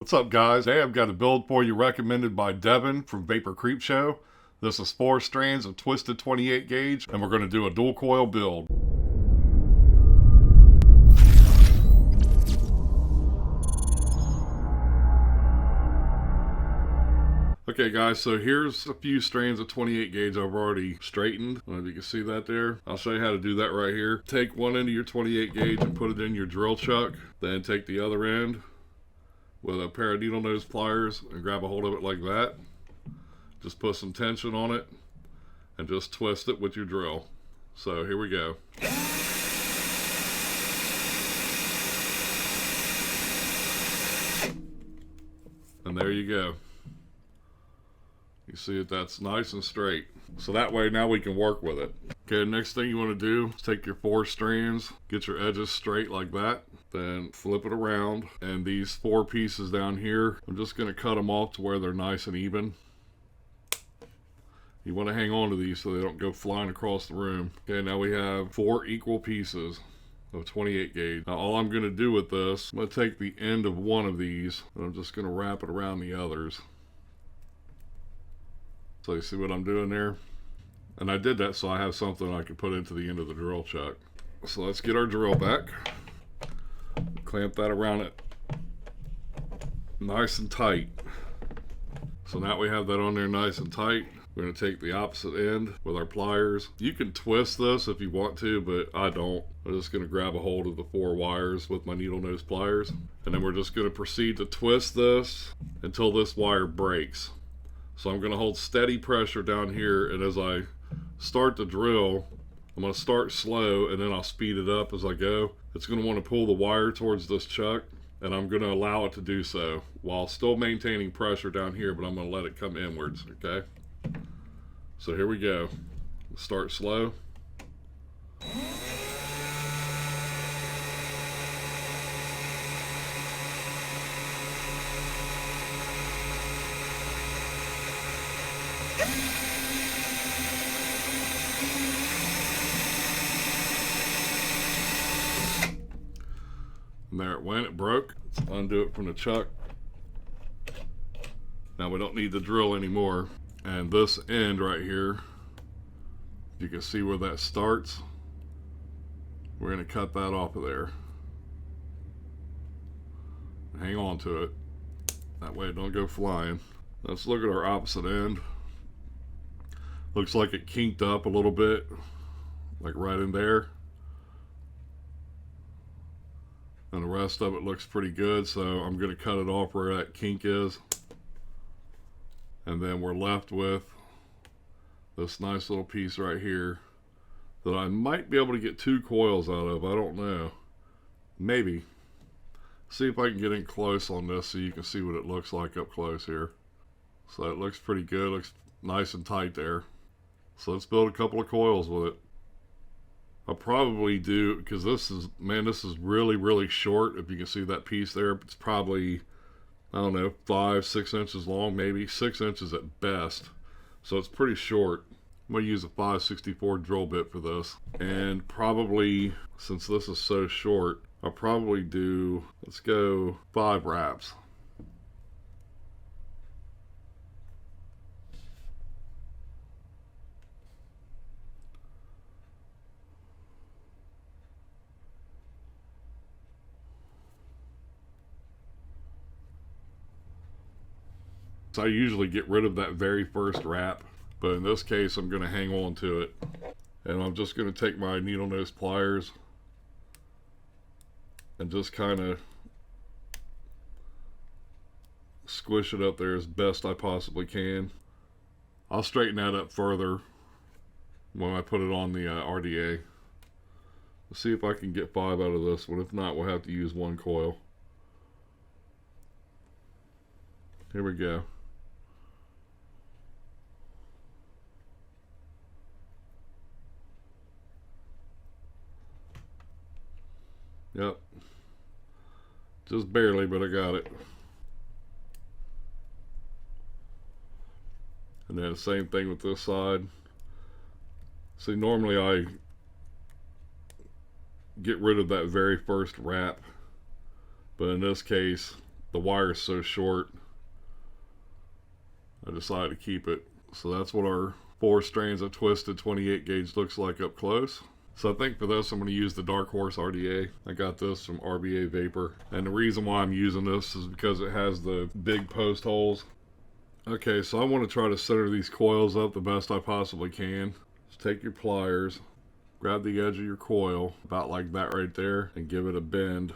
What's up, guys? Today I've got a build for you recommended by Devin from Vapor Creepshow. This is 4 strands of twisted 28 gauge, and we're going to do a dual coil build. Okay guys, so here's a few strands of 28 gauge I've already straightened. I don't know if you can see that there. I'll show you how to do that right here. Take one end of your 28 gauge and put it in your drill chuck. Then take the other end with a pair of needle nose pliers and grab a hold of it like that. Just put some tension on it and just twist it with your drill. So here we go. And there you go. You see it, that's nice and straight. So that way now we can work with it. Okay, next thing you want to do is take your 4 strands, get your edges straight like that, then flip it around. And these 4 pieces down here, I'm just going to cut them off to where they're nice and even. You want to hang on to these so they don't go flying across the room. Okay, now we have 4 equal pieces of 28 gauge. Now all I'm going to do with this, I'm going to take the end of one of these and I'm just going to wrap it around the others. So you see what I'm doing there? And I did that so I have something I can put into the end of the drill chuck. So let's get our drill back. Clamp that around it nice and tight. So now we have that on there nice and tight. We're going to take the opposite end with our pliers. You can twist this if you want to, but I don't. I'm just going to grab a hold of the 4 wires with my needle nose pliers. And then we're just going to proceed to twist this until this wire breaks. So I'm going to hold steady pressure down here, and as I start the drill, I'm going to start slow and then I'll speed it up as I go. It's going to want to pull the wire towards this chuck, and I'm going to allow it to do so while still maintaining pressure down here, but I'm going to let it come inwards, okay? So here we go. Start slow. And there it went, it broke. Let's undo it from the chuck. Now we don't need the drill anymore. And this end right here, you can see where that starts. We're going to cut that off of there. Hang on to it. That way it don't go flying. Let's look at our opposite end. Looks like it kinked up a little bit, like right in there. And the rest of it looks pretty good, so I'm going to cut it off where that kink is. And then we're left with this nice little piece right here that I might be able to get 2 coils out of. I don't know. Maybe. See if I can get in close on this so you can see what it looks like up close here. So it looks pretty good. Looks nice and tight there. So let's build a couple of coils with it. I'll probably do, because this is, man, this is really short. If you can see that piece there, it's probably, I don't know, 5-6 inches long, maybe 6 inches at best. So it's pretty short. I'm going to use a 5/64 drill bit for this. And probably, since this is so short, I'll probably do, let's go 5 wraps. I usually get rid of that very first wrap, but in this case I'm going to hang on to it, and I'm just going to take my needle nose pliers and just kind of squish it up there as best I possibly can. I'll straighten that up further when I put it on the RDA. Let's see if I can get 5 out of this one. If not, we'll have to use 1 coil. Here we go. Yep. Just barely, but I got it. And then the same thing with this side. See, normally I get rid of that very first wrap, but in this case the wire is so short, I decided to keep it. So that's what our 4 strands of twisted 28 gauge looks like up close. So I think for this I'm going to use the Dark Horse RDA. I got this from RBA Vapor. And the reason why I'm using this is because it has the big post holes. Okay, so I want to try to center these coils up the best I possibly can. Just take your pliers, grab the edge of your coil, about like that right there, and give it a bend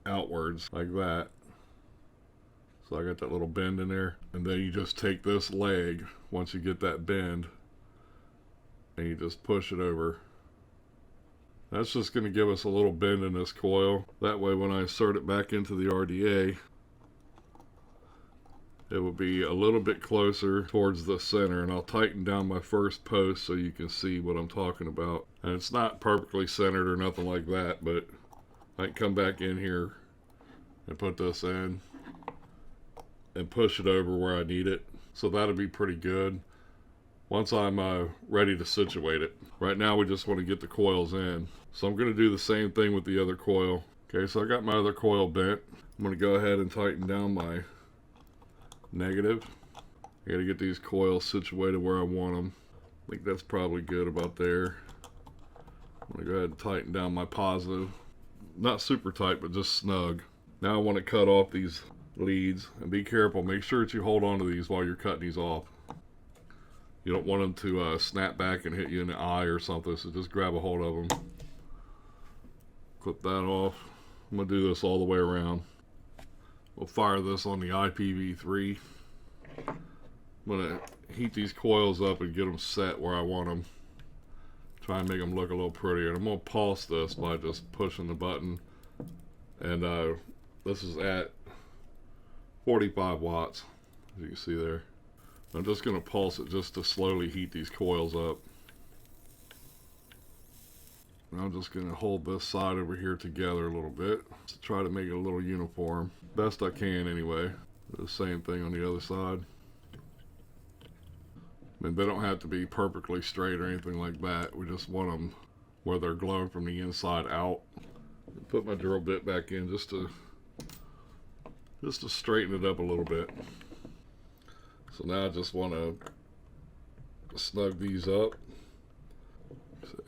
outwards, like that. So I got that little bend in there. And then you just take this leg, once you get that bend, and you just push it over. That's just going to give us a little bend in this coil. That way when I insert it back into the RDA, it will be a little bit closer towards the center, and I'll tighten down my first post so you can see what I'm talking about. And it's not perfectly centered or nothing like that, but I can come back in here and put this in and push it over where I need it. So that'll be pretty good once I'm ready to situate it. Right now we just want to get the coils in. So I'm going to do the same thing with the other coil. Okay, so I got my other coil bent. I'm going to go ahead and tighten down my negative. I got to get these coils situated where I want them. I think that's probably good about there. I'm going to go ahead and tighten down my positive. Not super tight, but just snug. Now I want to cut off these leads, and be careful. Make sure that you hold on to these while you're cutting these off. You don't want them to snap back and hit you in the eye or something, so just grab a hold of them. Clip that off. I'm going to do this all the way around. We'll fire this on the IPv3. I'm going to heat these coils up and get them set where I want them. Try and make them look a little prettier. And I'm going to pulse this by just pushing the button. And this is at 45 watts, as you can see there. I'm just going to pulse it just to slowly heat these coils up. And I'm just going to hold this side over here together a little bit to try to make it a little uniform. Best I can anyway. Do the same thing on the other side. I mean, they don't have to be perfectly straight or anything like that. We just want them where they're glowing from the inside out. Put my drill bit back in just to straighten it up a little bit. So now I just want to snug these up.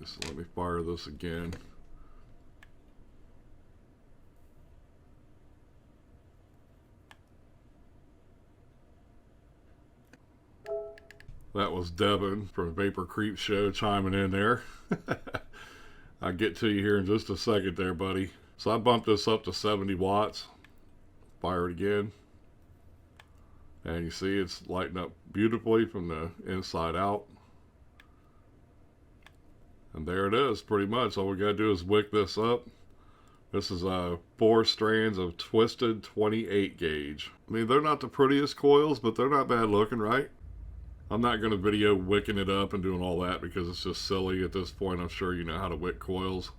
So let me fire this again. That was Devin from Vapor Creepshow chiming in there. I'll get to you here in just a second there, buddy. So I bumped this up to 70 watts. Fire it again. And you see it's lighting up beautifully from the inside out. And there it is, pretty much. All we gotta do is wick this up. This is 4 strands of twisted 28 gauge. I mean, they're not the prettiest coils, but they're not bad looking, right? I'm not going to video wicking it up and doing all that because it's just silly at this point. I'm sure you know how to wick coils.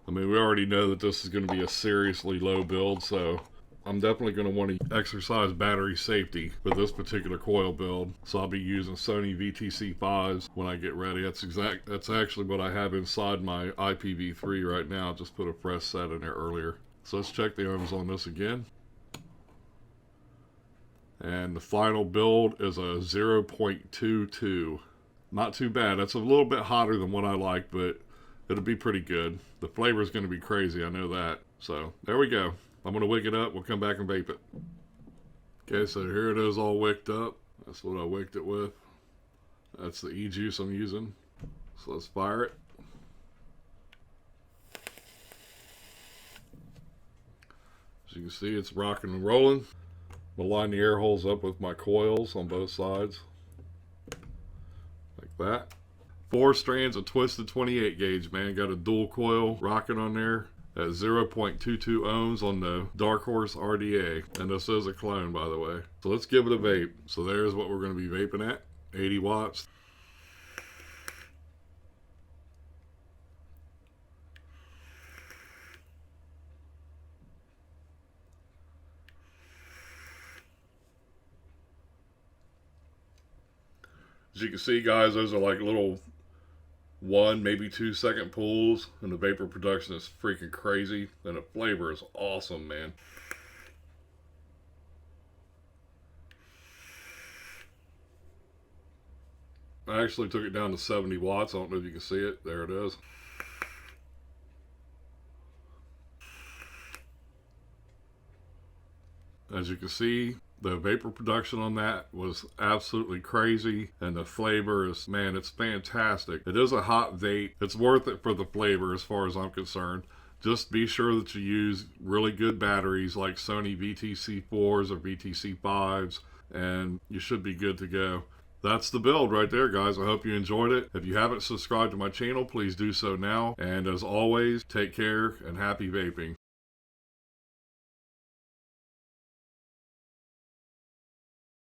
I mean, we already know that this is going to be a seriously low build, so I'm definitely going to want to exercise battery safety with this particular coil build. So I'll be using Sony VTC4s when I get ready. That's actually what I have inside my IPv3 right now. Just put a fresh set in there earlier. So let's check the ohms on this again. And the final build is a 0.22. Not too bad. That's a little bit hotter than what I like, but it'll be pretty good. The flavor is going to be crazy, I know that. So there we go. I'm going to wick it up. We'll come back and vape it. Okay, so here it is all wicked up. That's what I wicked it with. That's the e-juice I'm using. So let's fire it. As you can see, it's rocking and rolling. I'm going to line the air holes up with my coils on both sides. Like that. 4 strands of twisted 28 gauge, man. Got a dual coil rocking on there at 0.22 ohms on the Dark Horse RDA. And this is a clone, by the way. So let's give it a vape. So there's what we're going to be vaping at. 80 watts. As you can see, guys, those are like little 1, maybe 2 second pulls, and the vapor production is freaking crazy, and the flavor is awesome, man. I actually took it down to 70 watts. I don't know if you can see it. There it is. As you can see, the vapor production on that was absolutely crazy, and the flavor is, man, it's fantastic. It is a hot vape. It's worth it for the flavor as far as I'm concerned. Just be sure that you use really good batteries like Sony VTC4s or VTC5s, and you should be good to go. That's the build right there, guys. I hope you enjoyed it. If you haven't subscribed to my channel, please do so now. And as always, take care and happy vaping.